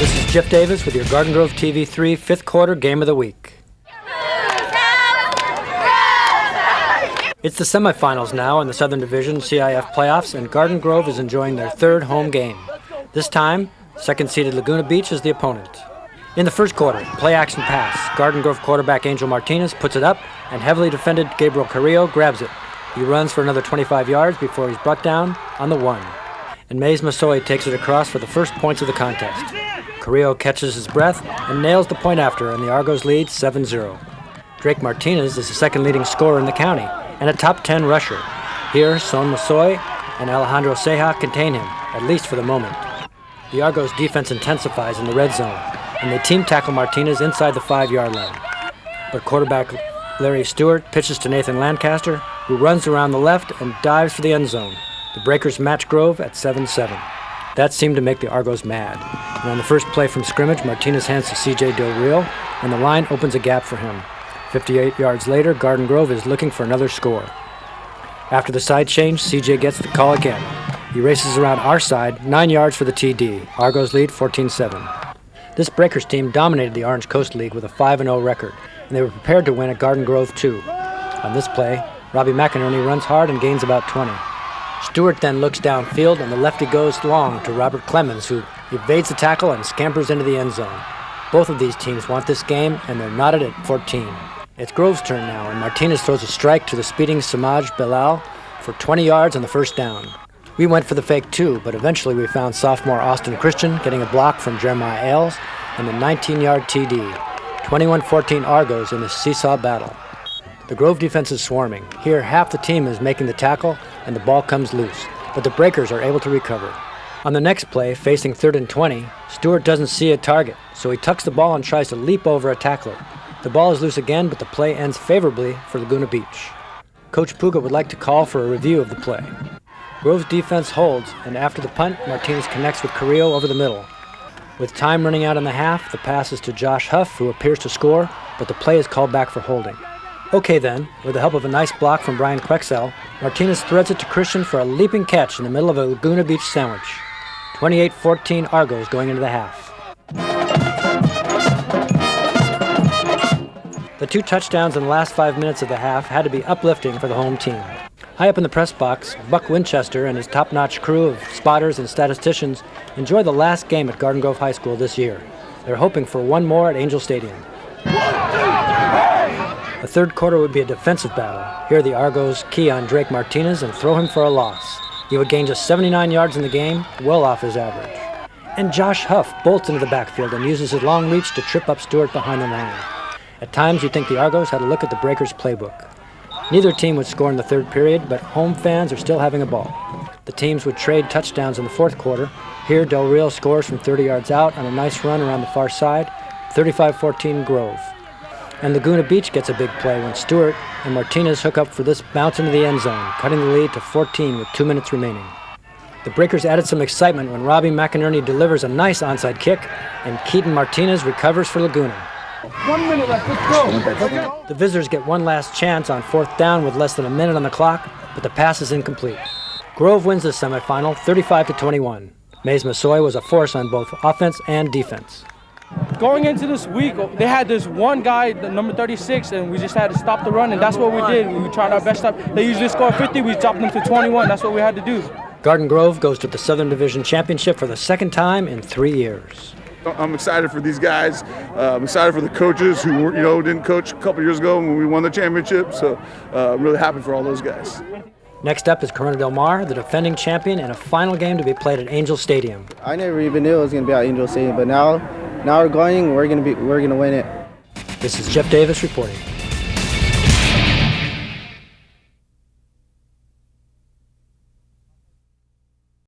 This is Jeff Davis with your Garden Grove TV3 fifth quarter game of the week. It's the semifinals now in the Southern Division CIF playoffs, and Garden Grove is enjoying their third home game. This time, second-seeded Laguna Beach is the opponent. In the first quarter, play-action pass. Garden Grove quarterback Angel Martinez puts it up, and heavily defended Gabriel Carrillo grabs it. He runs for another 25 yards before he's brought down on the 1. And Mays Masoy takes it across for the first points of the contest. Carrillo catches his breath and nails the point after, and the Argos lead 7-0. Drake Martinez is the second leading scorer in the county and a top 10 rusher. Here, Son Masoy and Alejandro Ceja contain him, at least for the moment. The Argos defense intensifies in the red zone, and they team tackle Martinez inside the 5-yard line. But quarterback Larry Stewart pitches to Nathan Lancaster, who runs around the left and dives for the end zone. The Breakers match Grove at 7-7. That seemed to make the Argos mad. And on the first play from scrimmage, Martinez hands to C.J. Del Real, and the line opens a gap for him. 58 yards later, Garden Grove is looking for another score. After the side change, C.J. gets the call again. He races around our side, 9 yards for the TD. Argos lead 14-7. This Breakers team dominated the Orange Coast League with a 5-0 record, and they were prepared to win at Garden Grove too. On this play, Robbie McInerney runs hard and gains about 20. Stewart then looks downfield, and the lefty goes long to Robert Clemens, who evades the tackle and scampers into the end zone. Both of these teams want this game, and they're knotted at 14. It's Grove's turn now, and Martinez throws a strike to the speeding Samaj Belal for 20 yards on the first down. We went for the fake too, but eventually we found sophomore Austin Christian getting a block from Jeremiah Ailes and the 19-yard TD. 21-14 Argos in the seesaw battle. The Grove defense is swarming. Here, half the team is making the tackle, and the ball comes loose, but the Breakers are able to recover. On the next play, facing 3rd and 20, Stewart doesn't see a target, so he tucks the ball and tries to leap over a tackler. The ball is loose again, but the play ends favorably for Laguna Beach. Coach Puga would like to call for a review of the play. Grove's defense holds, and after the punt, Martinez connects with Carrillo over the middle. With time running out in the half, the pass is to Josh Huff, who appears to score, but the play is called back for holding. Okay then, with the help of a nice block from Brian Quexel, Martinez threads it to Christian for a leaping catch in the middle of a Laguna Beach sandwich. 28-14 Argos going into the half. The 2 touchdowns in the last 5 minutes of the half had to be uplifting for the home team. High up in the press box, Buck Winchester and his top-notch crew of spotters and statisticians enjoy the last game at Garden Grove High School this year. They're hoping for one more at Angel Stadium. The third quarter would be a defensive battle. Here the Argos key on Drake Martinez and throw him for a loss. He would gain just 79 yards in the game, well off his average. And Josh Huff bolts into the backfield and uses his long reach to trip up Stewart behind the line. At times you'd think the Argos had a look at the Breakers' playbook. Neither team would score in the third period, but home fans are still having a ball. The teams would trade touchdowns in the fourth quarter. Here Del Real scores from 30 yards out on a nice run around the far side, 35-14 Grove. And Laguna Beach gets a big play when Stewart and Martinez hook up for this bounce into the end zone, cutting the lead to 14 with 2 minutes remaining. The Breakers added some excitement when Robbie McInerney delivers a nice onside kick, and Keaton Martinez recovers for Laguna. 1 minute left, let's go. The visitors get one last chance on 4th down with less than a minute on the clock, but the pass is incomplete. Grove wins the semifinal 35-21. Mays Masoy was a force on both offense and defense. Going into this week, they had this one guy, the number 36, and we just had to stop the run, and that's what we did. We tried our best. They usually score 50, we dropped them to 21. That's what we had to do. Garden Grove goes to the Southern Division Championship for the second time in 3 years. I'm excited for these guys. I'm excited for the coaches who didn't coach a couple years ago when we won the championship. So I'm really happy for all those guys. Next up is Corona Del Mar, the defending champion, in a final game to be played at Angel Stadium. I never even knew it was going to be at Angel Stadium, but now we're going. We're going to win it. This is Jeff Davis reporting.